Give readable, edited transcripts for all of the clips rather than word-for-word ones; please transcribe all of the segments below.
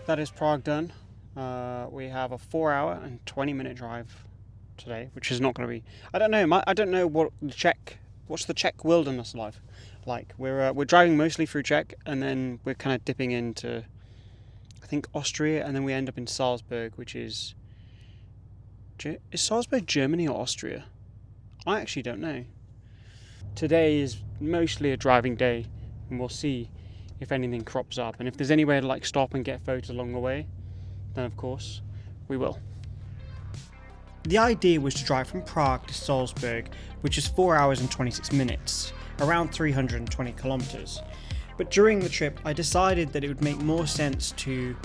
that is Prague done. We have a 4-hour and 20-minute drive today, which is not going to be. I don't know what what's the Czech wilderness like. We're driving mostly through Czech, and then we're kind of dipping into, I think, Austria, and then we end up in Salzburg, which is Salzburg Germany or Austria? I actually don't know. Today is mostly a driving day, and we'll see if anything crops up, and if there's anywhere to like stop and get photos along the way, then of course we will. The idea was to drive from Prague to Salzburg, which is 4 hours and 26 minutes, around 320 kilometers. But during the trip I decided that it would make more sense to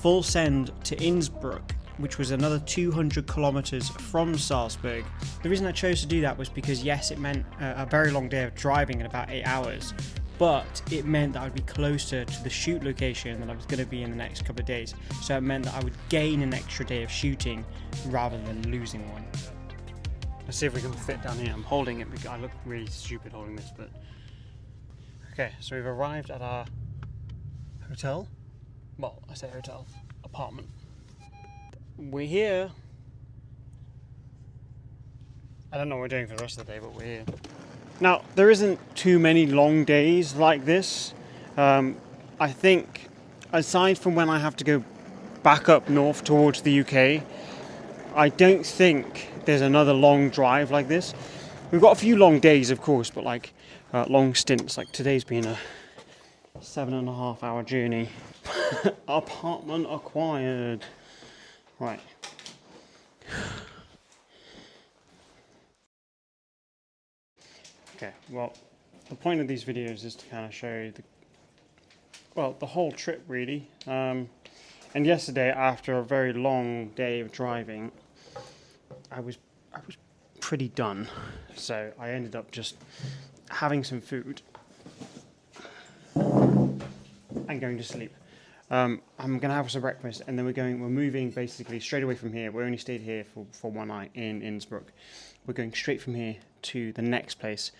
full send to Innsbruck, which was another 200 kilometers from Salzburg. The reason I chose to do that was because yes, it meant a very long day of driving in about 8 hours, but it meant that I'd be closer to the shoot location than I was going to be in the next couple of days. So it meant that I would gain an extra day of shooting rather than losing one. Let's see if we can fit down here. I'm holding it because I look really stupid holding this, but okay, so we've arrived at our hotel. Well, I say hotel, apartment. We're here. I don't know what we're doing for the rest of the day, but we're here. Now, there isn't too many long days like this. I think, aside from when I have to go back up north towards the UK, I don't think there's another long drive like this. We've got a few long days, of course, but like long stints. Like today's been a 7.5 hour journey. Apartment acquired. Right. Okay, well, the point of these videos is to kind of show you the whole trip really. And yesterday, after a very long day of driving, I was pretty done. So I ended up just having some food and going to sleep. I'm gonna have some breakfast, and then we're moving basically straight away from here. We only stayed here for one night in Innsbruck. We're going straight from here to the next place,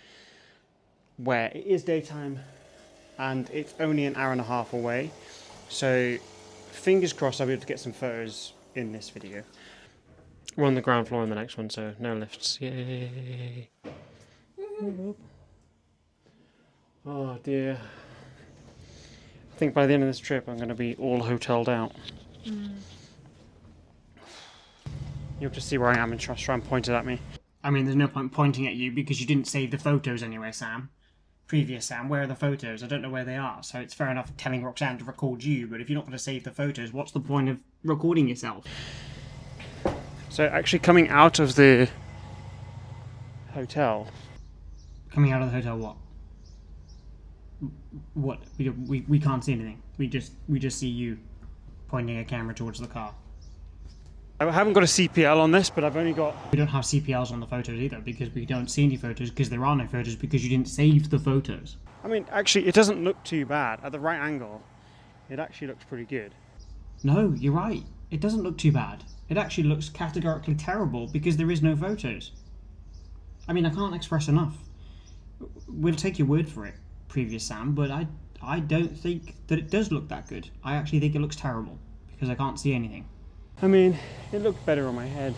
where it is daytime and it's only an hour and a half away. So fingers crossed I'll be able to get some photos in this video. We're on the ground floor in the next one, so no lifts. Yay! Oh dear. I think by the end of this trip I'm going to be all hoteled out. You'll just see where I am and try and point it at me. I mean, there's no point pointing at you because you didn't save the photos anyway, Sam. Previous Sam, where are the photos? I don't know where they are, so it's fair enough telling Roxanne to record you, but if you're not going to save the photos, what's the point of recording yourself? So actually coming out of the hotel... Coming out of the hotel what? What? We can't see anything. We just see you pointing a camera towards the car. I haven't got a CPL on this, but I've only got... We don't have CPLs on the photos either, because we don't see any photos, because there are no photos, because you didn't save the photos. I mean, actually, it doesn't look too bad. At the right angle, it actually looks pretty good. No, you're right. It doesn't look too bad. It actually looks categorically terrible, because there is no photos. I mean, I can't express enough. We'll take your word for it, previous Sam, but I don't think that it does look that good. I actually think it looks terrible, because I can't see anything. I mean, it looks better on my head.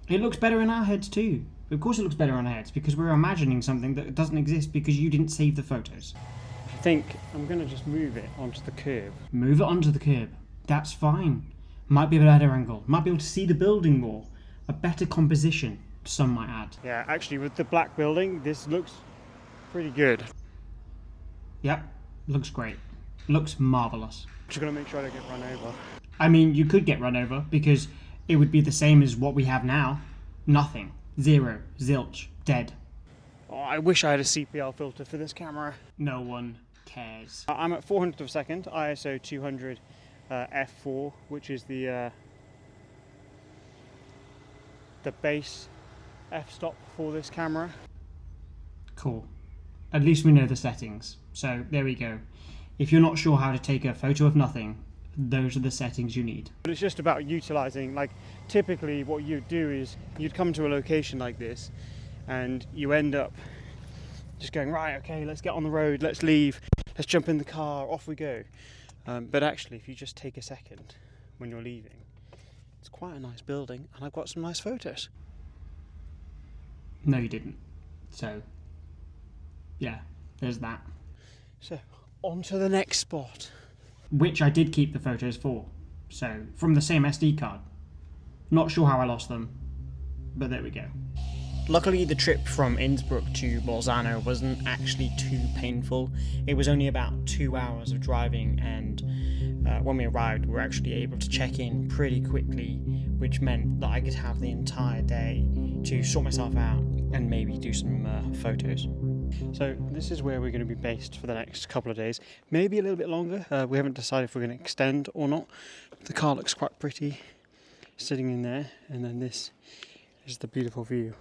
It looks better in our heads too. Of course it looks better on our heads, because we're imagining something that doesn't exist because you didn't save the photos. I think I'm going to just move it onto the curb. Move it onto the curb. That's fine. Might be a better angle. Might be able to see the building more. A better composition, some might add. Yeah, actually with the black building, this looks pretty good. Yep, looks great. Looks marvellous. Just got to make sure I don't get run over. I mean, you could get run over, because it would be the same as what we have now. Nothing. Zero. Zilch. Dead. Oh, I wish I had a CPL filter for this camera. No one cares. I'm at 400th of a second, ISO 200 f4, which is the base f-stop for this camera. Cool. At least we know the settings. So, there we go. If you're not sure how to take a photo of nothing, those are the settings you need. But it's just about utilizing, like, typically what you'd do is you'd come to a location like this and you end up just going, right, okay, let's get on the road, let's leave, let's jump in the car, off we go. But actually, if you just take a second when you're leaving, it's quite a nice building, and I've got some nice photos. No, you didn't. So, yeah, there's that. So, on to the next spot. Which I did keep the photos for. So, from the same SD card. Not sure how I lost them, but there we go. Luckily, the trip from Innsbruck to Bzano wasn't actually too painful. It was only about 2 hours of driving, and when we arrived, we were actually able to check in pretty quickly, which meant that I could have the entire day to sort myself out and maybe do some photos. So this is where we're going to be based for the next couple of days, maybe a little bit longer. We haven't decided if we're going to extend or not. The car looks quite pretty sitting in there, and then this is the beautiful view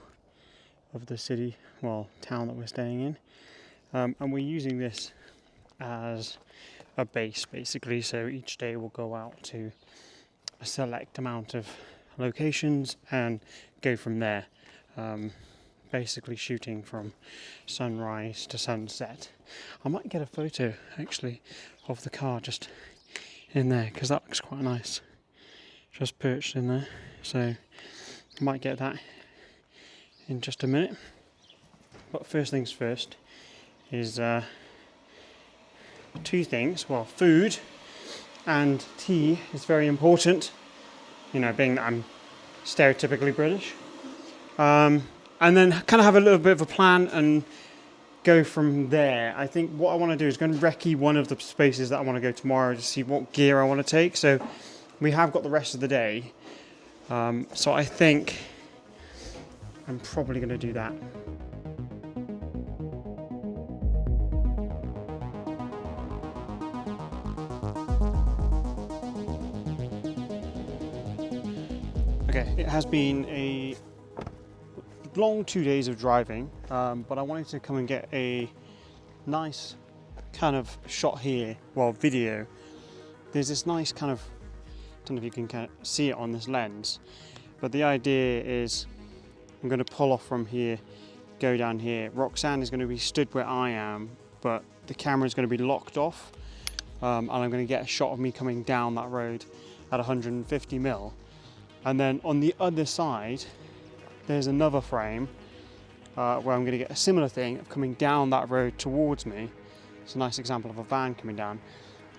of the city, well, town that we're staying in, and we're using this as a base basically. So each day we'll go out to a select amount of locations and go from there, basically shooting from sunrise to sunset. I might get a photo actually of the car just in there, because that looks quite nice, just perched in there. So I might get that in just a minute. But first things first is two things. Well, food and tea is very important, you know, being that I'm stereotypically British. And then kind of have a little bit of a plan and go from there. I think what I want to do is go and recce one of the spaces that I want to go tomorrow to see what gear I want to take. So we have got the rest of the day. So I think I'm probably going to do that. Okay, it has been a long 2 days of driving, but I wanted to come and get a nice kind of shot here, well, video. There's this nice kind of, I don't know if you can kind of see it on this lens, but the idea is I'm going to pull off from here, go down here. Roxanne is going to be stood where I am, but the camera is going to be locked off, and I'm going to get a shot of me coming down that road at 150mm. And then on the other side, there's another frame where I'm going to get a similar thing of coming down that road towards me. It's a nice example of a van coming down.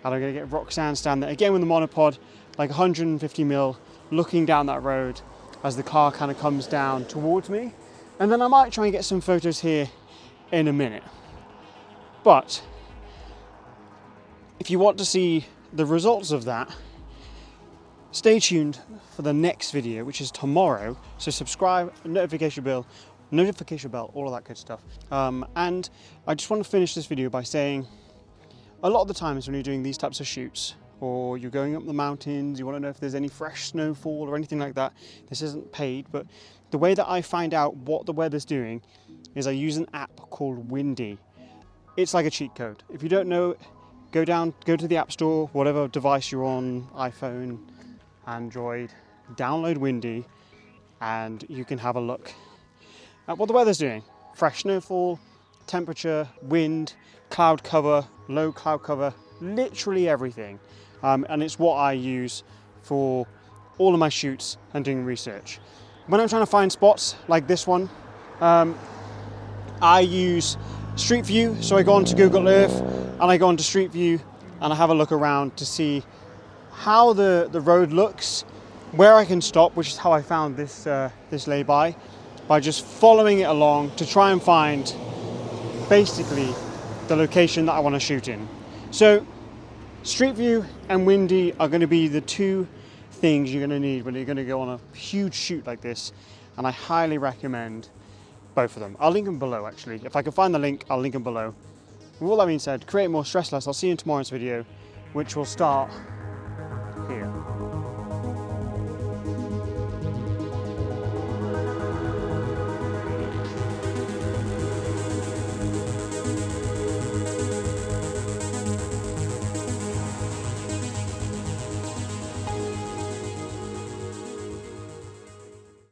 And I'm going to get Roxanne stand there again with the monopod, like 150mm, looking down that road as the car kind of comes down towards me. And then I might try and get some photos here in a minute. But if you want to see the results of that, stay tuned for the next video, which is tomorrow. So subscribe, notification bell, all of that good stuff. And I just want to finish this video by saying, a lot of the times when you're doing these types of shoots, or you're going up the mountains, you want to know if there's any fresh snowfall or anything like that. This isn't paid, but the way that I find out what the weather's doing is I use an app called Windy. It's like a cheat code. If you don't know, go to the App Store, whatever device you're on, iPhone, Android, download Windy, and you can have a look at what the weather's doing. Fresh snowfall, temperature, wind, cloud cover, low cloud cover, literally everything. And it's what I use for all of my shoots and doing research. When I'm trying to find spots like this one, I use Street View. So I go onto Google Earth and I go onto Street View and I have a look around to see how the road looks, where I can stop, which is how I found this lay-by just following it along to try and find basically the location that I want to shoot in. So Street View and Windy are going to be the two things you're going to need when you're going to go on a huge shoot like this, and I highly recommend both of them. I'll link them below actually. If I can find the link, I'll link them below. With all that being said, create more, stress less. I'll see you in tomorrow's video, which will start